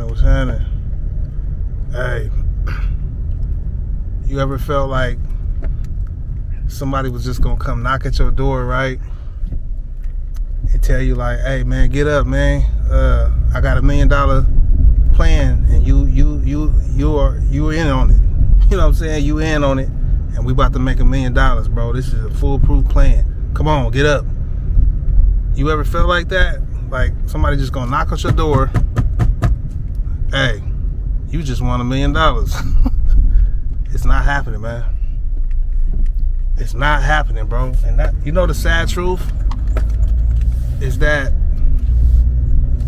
What's happening? Hey, you ever felt like somebody was just gonna come knock at your door, right? And tell you like, hey man, get up, man. I got $1 million plan, and you in on it. You know what I'm saying? You in on it, and we about to make $1 million, bro. This is a foolproof plan. Come on, get up. You ever felt like that? Like somebody just gonna knock at your door. Hey, you just won $1 million. It's not happening, man. It's not happening, bro. And that, you know, the sad truth is that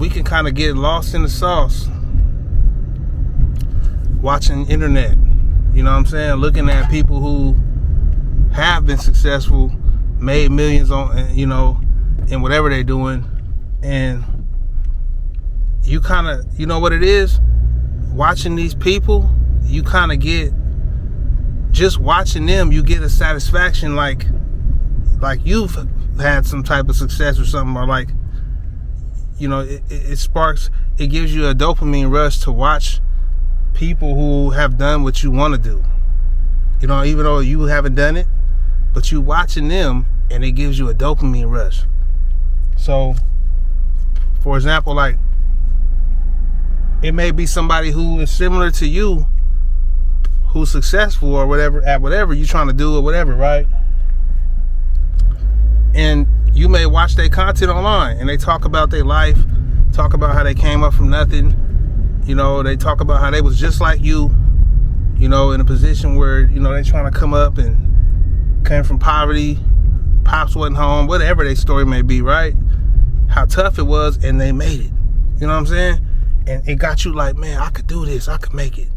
we can kind of get lost in the sauce watching internet. You know what I'm saying? Looking at people who have been successful, made millions on, you know, in whatever they're doing, and you kind of, you know what it is? Watching these people, you kind of get, just watching them, you get a satisfaction like you've had some type of success or something, or like, you know, it sparks, it gives you a dopamine rush to watch people who have done what you want to do. You know, even though you haven't done it, but you watching them, and it gives you a dopamine rush. So, for example, like, it may be somebody who is similar to you, who's successful or whatever, at whatever you're trying to do or whatever, right? And you may watch their content online, and they talk about their life, talk about how they came up from nothing. You know, they talk about how they was just like you know, in a position where, you know, they trying to come up and came from poverty, pops wasn't home, whatever their story may be, right? How tough it was, and they made it. You know what I'm saying? And it got you like, man, I could do this, I could make it.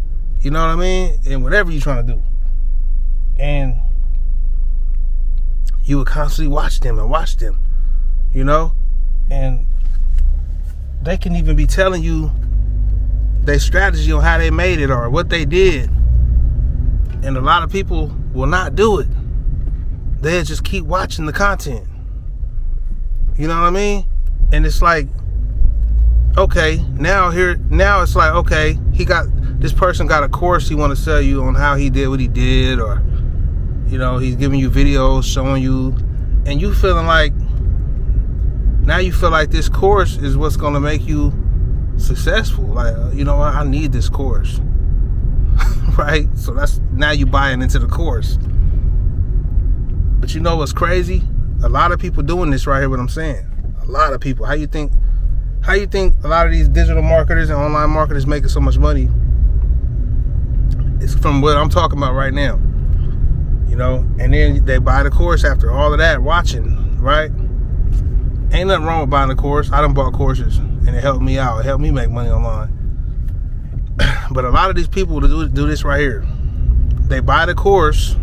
You know what I mean? And whatever you're trying to do. And you would constantly watch them, you know? And they can even be telling you their strategy on how they made it or what they did. And a lot of people will not do it. They'll just keep watching the content. You know what I mean? And it's like, okay, now it's like, okay, this person got a course he want to sell you on how he did what he did, or, you know, he's giving you videos showing you, and you feeling like, now you feel like this course is what's going to make you successful. Like, you know what, I need this course. Right? So that's, now you buying into the course. But you know what's crazy? A lot of people doing this right here, what I'm saying. A lot of people. How you think a lot of these digital marketers and online marketers making so much money? It's from what I'm talking about right now. You know, and then they buy the course after all of that watching, right? Ain't nothing wrong with buying a course. I done bought courses, and it helped me out. It helped me make money online. But a lot of these people do this right here. They buy the course,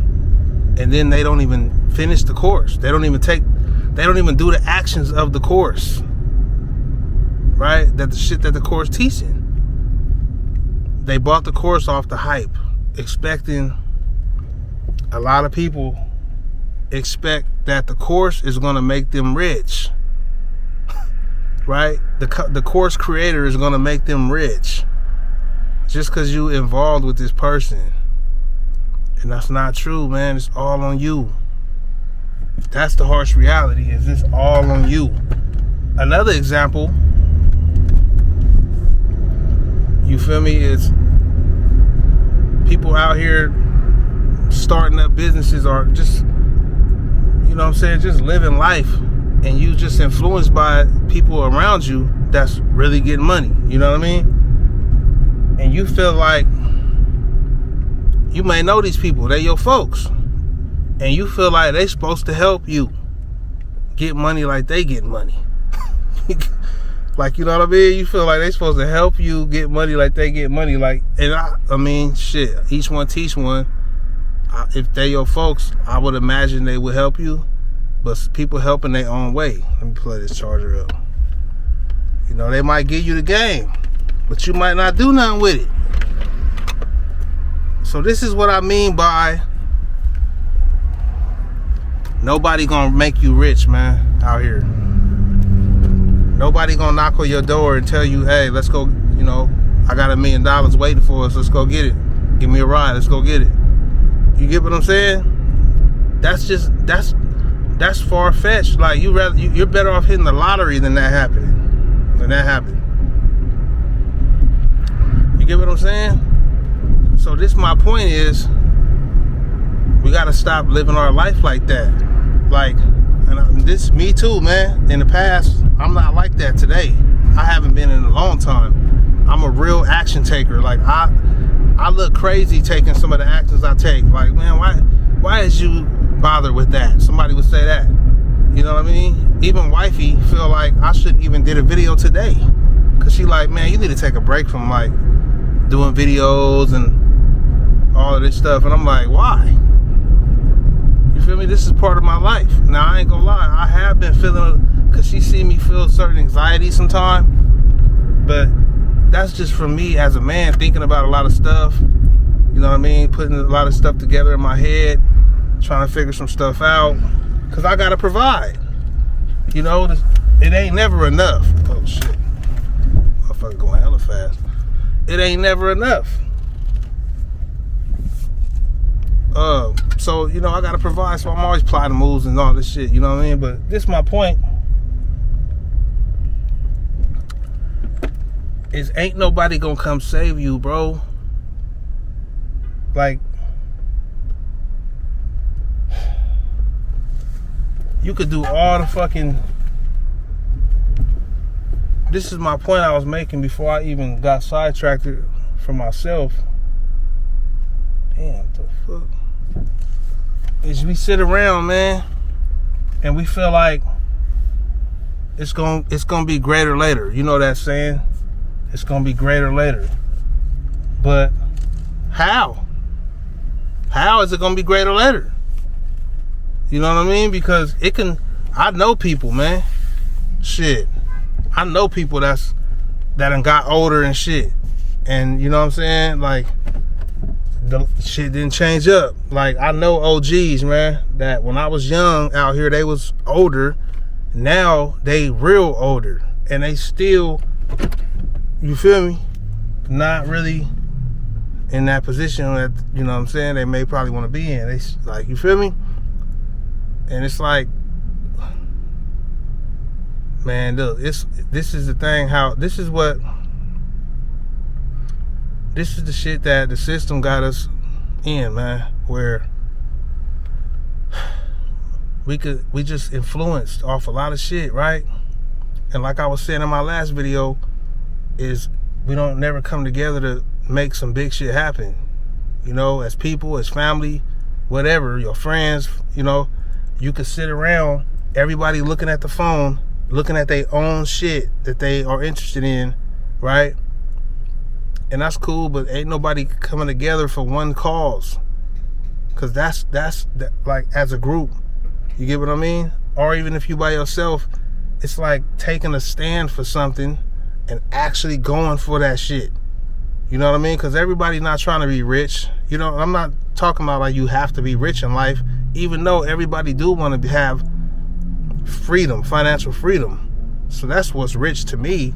and then they don't even finish the course. They don't even do the actions of the course. Right? That the shit that the course teaching. They bought the course off the hype, expecting, a lot of people expect that the course is going to make them rich. Right? The course creator is going to make them rich just because you involved with this person. And that's not true, man. It's all on you. That's the harsh reality, is it's all on you. Another example, you feel me, is people out here starting up businesses, or just, you know what I'm saying, just living life, and you just influenced by people around you that's really getting money. You know what I mean? And you feel like you may know these people, they're your folks, and you feel like they supposed to help you get money like they get money. Like, you know what I mean? You feel like they supposed to help you get money like they get money. Like, and I mean, shit, each one teach one. If they your folks, I would imagine they would help you. But people helping their own way. Let me play this charger up. You know, they might give you the game, but you might not do nothing with it. So this is what I mean by nobody gonna make you rich, man, out here. Nobody gonna knock on your door and tell you, hey, let's go, you know, I got $1 million waiting for us. Let's go get it. Give me a ride. Let's go get it. You get what I'm saying? That's far-fetched. Like, you're better off hitting the lottery than that happening. You get what I'm saying? So my point is, we gotta stop living our life like that. Like, and this, me too, man. In the past, I'm not like that today. I haven't been in a long time. I'm a real action taker. Like, I look crazy taking some of the actions I take. Like, man, why is you bothered with that? Somebody would say that. You know what I mean? Even wifey feel like I shouldn't even did a video today. Cause she like, man, you need to take a break from like doing videos and all of this stuff. And I'm like, why? You feel me? This is part of my life. Now, I ain't gonna lie. I have been feeling, cause she see me feel certain anxiety sometimes. But that's just from me as a man thinking about a lot of stuff. You know what I mean? Putting a lot of stuff together in my head, trying to figure some stuff out. Cause I gotta provide. You know, it ain't never enough. Oh shit. Motherfucker going hella fast. It ain't never enough. So, you know, I gotta provide, so I'm always plotting moves and all this shit, you know what I mean? But this is my point. Is ain't nobody gonna come save you, bro. Like, you could do all the fucking... This is my point I was making before I even got sidetracked for myself. Damn, what the fuck? Is we sit around, man, and we feel like it's gonna be greater later. You know that saying? It's gonna be greater later. But how? How is it gonna be greater later? You know what I mean? Because I know people, man. Shit. I know people that done got older and shit. And you know what I'm saying? Like, the shit didn't change up. Like, I know OGs, man, that when I was young out here, they was older. Now they real older. And they still, you feel me? Not really in that position that, you know what I'm saying, they may probably want to be in. They, like, you feel me? And it's like, man, look, this is the thing, this is the shit that the system got us in, man, where we just influenced off a lot of shit, right? And like I was saying in my last video, is we don't never come together to make some big shit happen. You know, as people, as family, whatever, your friends, you know, you could sit around, everybody looking at the phone, looking at their own shit that they are interested in, right? And that's cool, but ain't nobody coming together for one cause. Cause that's like, as a group, you get what I mean? Or even if you by yourself, it's like taking a stand for something and actually going for that shit. You know what I mean? Cause everybody not trying to be rich. You know, I'm not talking about like you have to be rich in life, even though everybody do want to have freedom, financial freedom. So that's what's rich to me,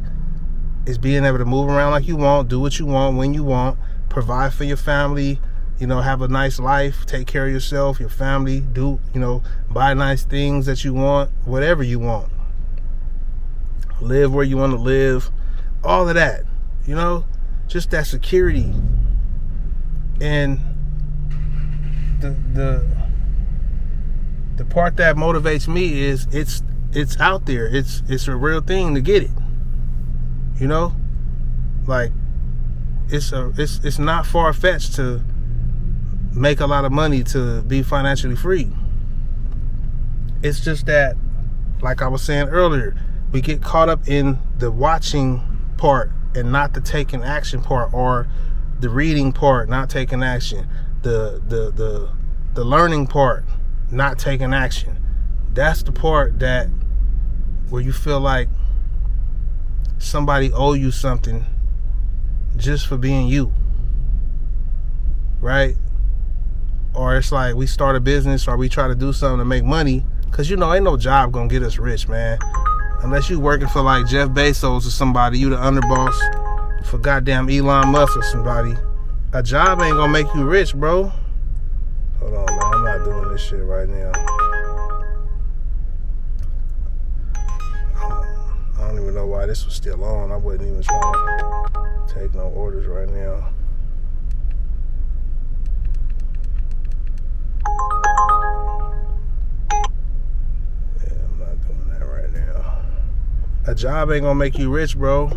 is being able to move around like you want, do what you want, when you want, provide for your family, you know, have a nice life, take care of yourself, your family, do, you know, buy nice things that you want, whatever you want. Live where you want to live, all of that, you know, just that security. And the part that motivates me is it's out there. It's a real thing to get it. You know, like it's not far-fetched to make a lot of money to be financially free. It's just that, like I was saying earlier, we get caught up in the watching part and not the taking action part, or the reading part, not taking action, the learning part, not taking action. That's the part that where you feel like somebody owe you something just for being you, right? Or it's like we start a business or we try to do something to make money, because you know ain't no job gonna get us rich, man, unless you working for like Jeff Bezos or somebody. You the underboss for goddamn Elon Musk or somebody. A job ain't gonna make you rich, bro. Hold on, man. I'm not doing this shit right now. I don't even know why this was still on. I wasn't even trying to take no orders right now. Yeah, I'm not doing that right now. A job ain't gonna make you rich, bro.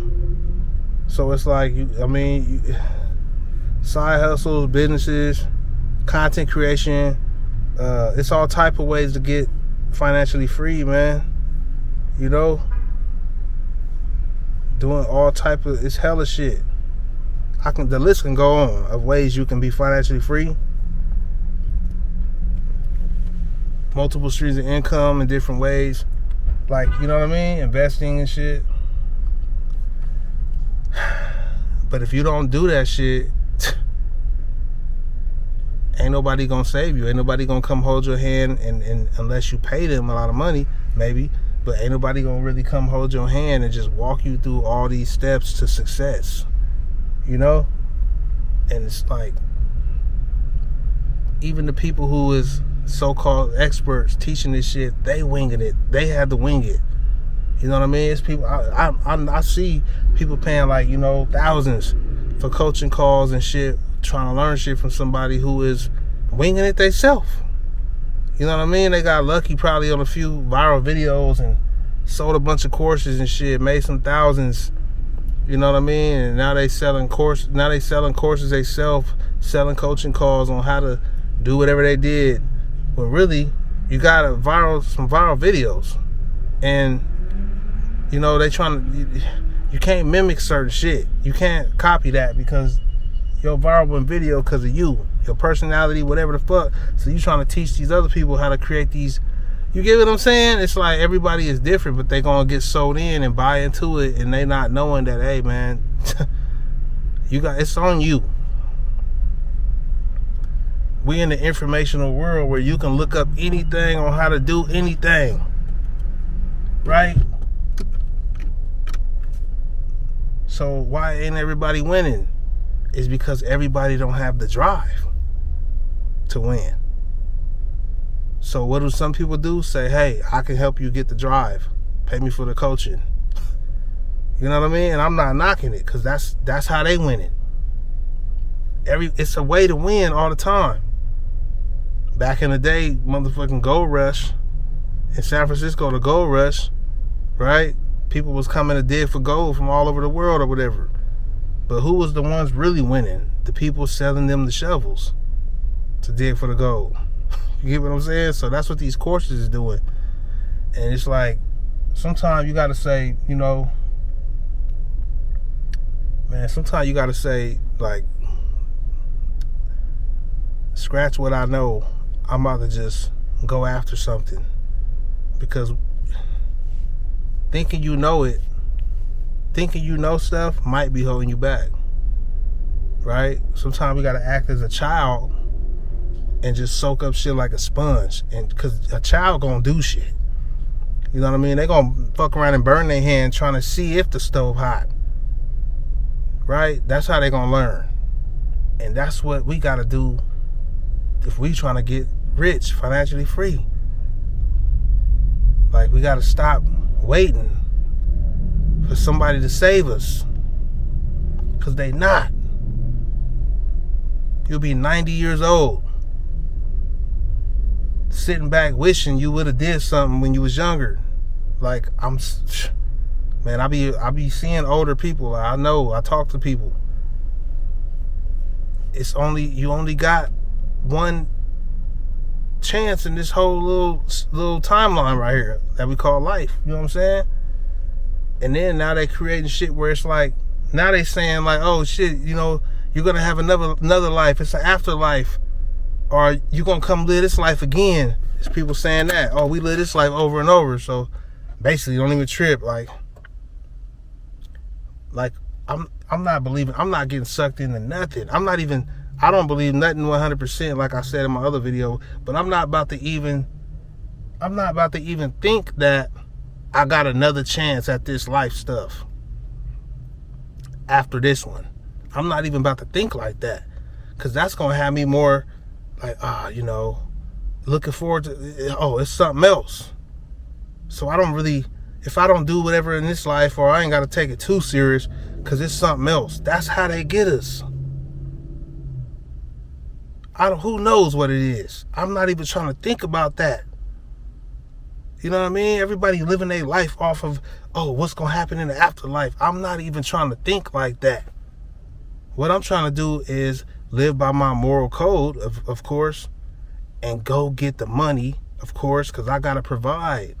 So it's like, side hustles, businesses, content creation, it's all type of ways to get financially free, man. You know, doing all type of, it's hella shit. The list can go on of ways you can be financially free. Multiple streams of income in different ways, like, you know what I mean, investing and shit. But if you don't do that shit, ain't nobody gonna save you. Ain't nobody gonna come hold your hand, and unless you pay them a lot of money, maybe. But ain't nobody gonna really come hold your hand and just walk you through all these steps to success. You know? And it's like, even the people who is so-called experts teaching this shit, they winging it. They had to wing it. You know what I mean? It's people. I see people paying like, you know, thousands for coaching calls and shit, trying to learn shit from somebody who is winging it themselves. You know what I mean? They got lucky probably on a few viral videos and sold a bunch of courses and shit, made some thousands. You know what I mean? And now they selling courses. Now they selling courses themselves, selling coaching calls on how to do whatever they did. But really, you got some viral videos, and you know they you can't mimic certain shit. You can't copy that because your viral video because of you, your personality, whatever the fuck. So you trying to teach these other people how to create these. You get what I'm saying? It's like everybody is different, but they gonna get sold in and buy into it, and they not knowing that, hey man, it's on you. We in the informational world where you can look up anything on how to do anything, right? So why ain't everybody winning? It's because everybody don't have the drive to win. So what do some people do? Say, hey, I can help you get the drive. Pay me for the coaching. You know what I mean? And I'm not knocking it, because that's how they win it. It's a way to win all the time. Back in the day, motherfucking Gold Rush in San Francisco, the Gold Rush, right? People was coming to dig for gold from all over the world or whatever. But who was the ones really winning? The people selling them the shovels to dig for the gold. You get what I'm saying? So that's what these courses is doing. And it's like, sometimes you got to say, you know, man, sometimes you got to say, like, scratch what I know. I'm about to just go after something, because thinking you know stuff might be holding you back, right? Sometimes we got to act as a child and just soak up shit like a sponge, and because a child gonna do shit, you know what I mean? They gonna fuck around and burn their hand trying to see if the stove hot, right? That's how they gonna learn. And that's what we gotta do if we trying to get rich, financially free. Like, we gotta stop waiting for somebody to save us, because they not. You'll be 90 years old sitting back wishing you would have did something when you was younger. Like, man, I be seeing older people. I know, I talk to people. You only got one chance in this whole little timeline right here that we call life. You know what I'm saying? And then now they creating shit where it's like, now they saying like, oh shit, you know, you're gonna have another life. It's an afterlife, or you gonna come live this life again. There's people saying that, oh, we live this life over and over. So basically, don't even trip. Like I'm not believing. I'm not getting sucked into nothing. I don't believe nothing 100%, like I said in my other video. But I'm not about to even think that I got another chance at this life stuff. after this one. I'm not even about to think like that, because that's going to have me more like, looking forward to, it's something else. So I don't really, if I don't do whatever in this life, or I ain't got to take it too serious because it's something else. That's how they get us. Who knows what it is? I'm not even trying to think about that. You know what I mean? Everybody living their life off of, what's going to happen in the afterlife. I'm not even trying to think like that. What I'm trying to do is live by my moral code, of course, and go get the money, of course, because I got to provide.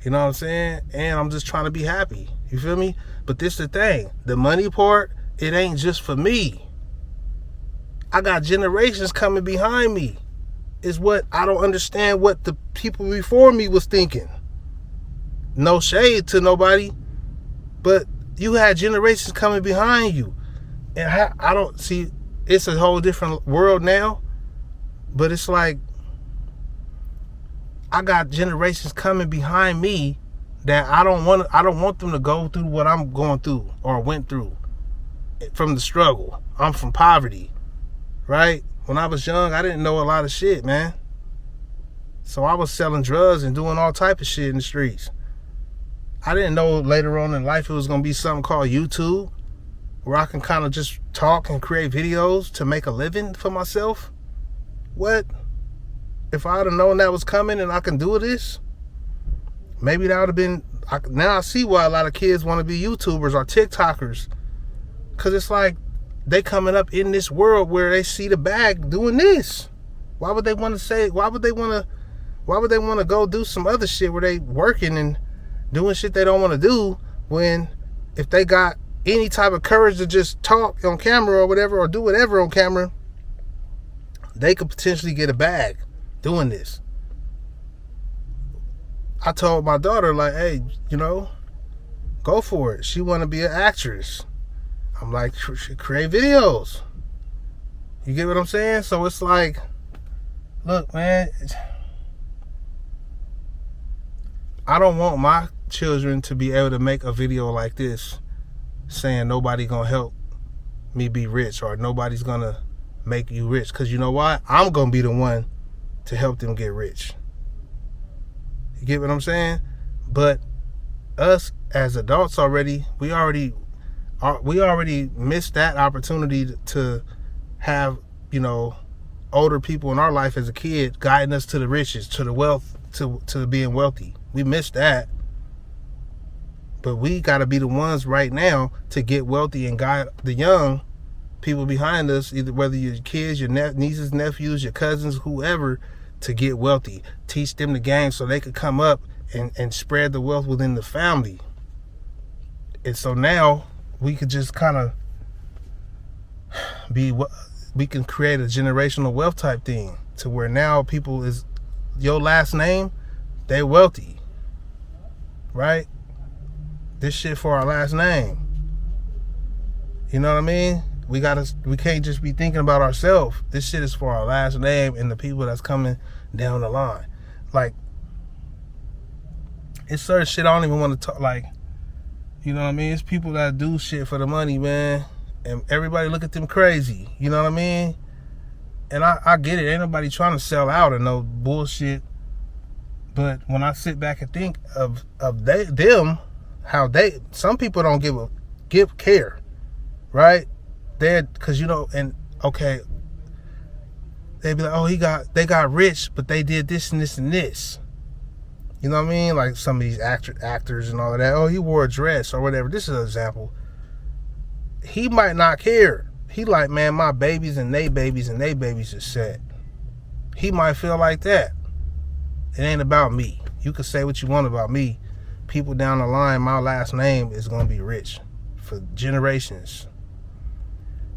You know what I'm saying? And I'm just trying to be happy. You feel me? But this the thing. The money part, it ain't just for me. I got generations coming behind me. Is what I don't understand what the people before me was thinking. No shade to nobody, but you had generations coming behind you. And I don't see, it's a whole different world now, but it's like I got generations coming behind me that I don't want them to go through what I'm going through or went through from the struggle. I'm from poverty, right? When I was young, I didn't know a lot of shit, man. So I was selling drugs and doing all type of shit in the streets. I didn't know later on in life it was going to be something called YouTube, where I can kind of just talk and create videos to make a living for myself. What? If I would have known that was coming and I can do this, maybe that would have been, now I see why a lot of kids want to be YouTubers or TikTokers. Because it's like they coming up in this world where they see the bag doing this. Why would they want to go do some other shit where they working and doing shit they don't want to do, when if they got any type of courage to just talk on camera or whatever, or do whatever on camera, they could potentially get a bag doing this. I told my daughter, like, hey, go for it. She want to be an actress. I'm like, create videos. You get what I'm saying? So it's like, look, man, I don't want my children to be able to make a video like this saying nobody gonna help me be rich, or nobody's gonna make you rich. Because you know what? I'm gonna be the one to help them get rich. You get what I'm saying? But us as adults we already missed that opportunity to have, older people in our life as a kid guiding us to the riches, to the wealth, to being wealthy. We missed that. But we got to be the ones right now to get wealthy and guide the young people behind us, either whether your kids, your nieces, nephews, your cousins, whoever, to get wealthy. Teach them the game so they could come up and spread the wealth within the family. And so now we could just kind of we can create a generational wealth type thing, to where now people is your last name, they wealthy, right? This shit for our last name. You know what I mean? We can't just be thinking about ourselves. This shit is for our last name and the people that's coming down the line. Like, it's certain shit I don't even want to talk, like, you know what I mean? It's people that do shit for the money, man. And everybody look at them crazy. You know what I mean? And I get it. Ain't nobody trying to sell out or no bullshit. But when I sit back and think of them, how some people don't give care, right? Because and okay, they be like, they got rich, but they did this and this and this. You know what I mean? Like some of these actors and all of that. Oh, he wore a dress or whatever. This is an example. He might not care. He like, man, my babies and they babies is set. He might feel like that. It ain't about me. You can say what you want about me. People down the line, my last name is going to be rich for generations.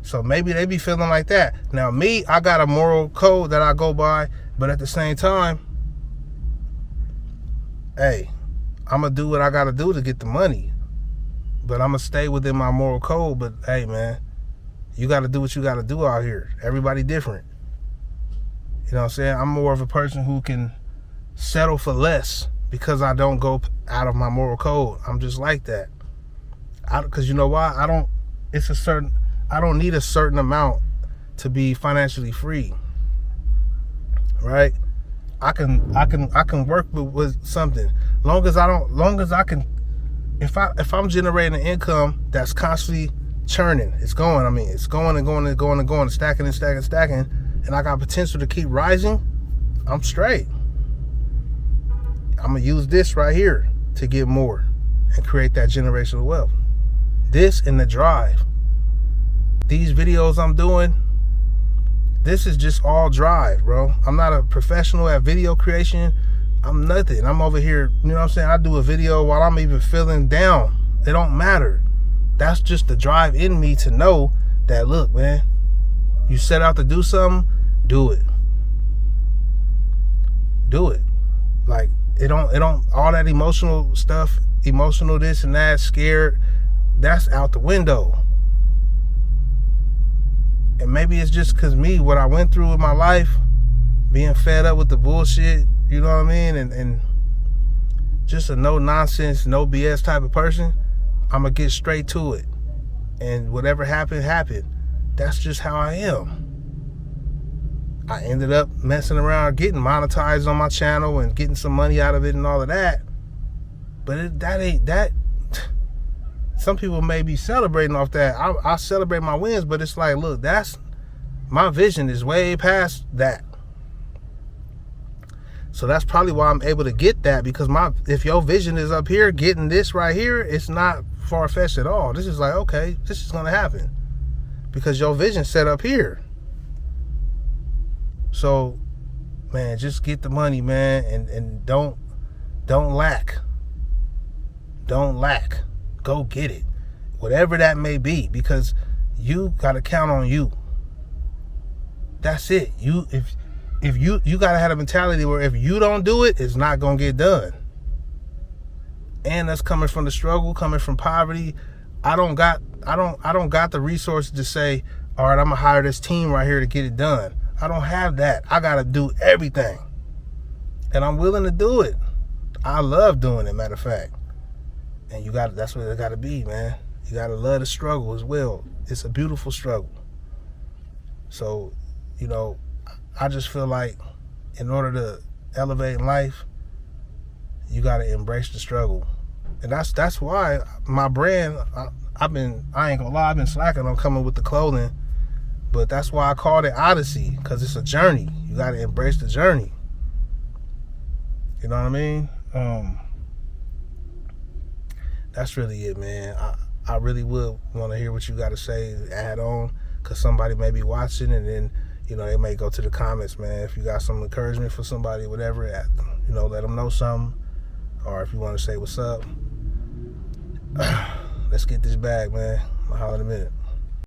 So maybe they be feeling like that. Now me, I got a moral code that I go by, but at the same time, hey, I'm going to do what I got to do to get the money. But I'm going to stay within my moral code. But hey, man, you got to do what you got to do out here. Everybody different. You know what I'm saying? I'm more of a person who can settle for less because I don't go out of my moral code. I'm just like that. Because you know why? I don't need a certain amount to be financially free, right? I can work with something, long as I can. If I'm generating an income that's constantly churning, it's going and going, stacking, and I got potential to keep rising, I'm straight. I'm gonna use this right here to get more and create that generational wealth. This and the drive. These videos I'm doing, this is just all drive, bro. I'm not a professional at video creation. I'm nothing. I'm over here, you know what I'm saying? I do a video while I'm even feeling down. It don't matter. That's just the drive in me to know that, look, man, you set out to do something, do it. Do it. Like, it don't all that emotional stuff, emotional this and that, scared, that's out the window. And maybe it's just because what I went through in my life, being fed up with the bullshit, you know what I mean? And just a no nonsense, no BS type of person, I'm going to get straight to it. And whatever happened. That's just how I am. I ended up messing around, getting monetized on my channel and getting some money out of it and all of that. But that ain't that. Some people may be celebrating off that. I celebrate my wins, but it's like, look, that's my vision is way past that. So that's probably why I'm able to get that, because if your vision is up here, getting this right here, it's not far-fetched at all. This is like, okay, this is gonna happen because your vision set up here. So, man, just get the money, man, and don't lack. Don't lack. Go get it, whatever that may be, because you gotta count on you. That's it. If you gotta have a mentality where if you don't do it, it's not gonna get done. And that's coming from the struggle, coming from poverty. I don't got the resources to say, all right, I'm gonna hire this team right here to get it done. I don't have that. I gotta do everything, and I'm willing to do it. I love doing it, matter of fact. And that's what it gotta be, man. You gotta love the struggle as well. It's a beautiful struggle. So, you know, I just feel like in order to elevate in life, you gotta embrace the struggle. And that's why my brand, I ain't gonna lie, I've been slacking on coming with the clothing, but that's why I called it Odyssey, because it's a journey. You gotta embrace the journey. You know what I mean? That's really it, man. I really would want to hear what you got to say, add on, because somebody may be watching, and then, you know, they may go to the comments, man. If you got some encouragement for somebody, whatever, you know, let them know something. Or if you want to say what's up, let's get this bag, man. I'll holler in a minute.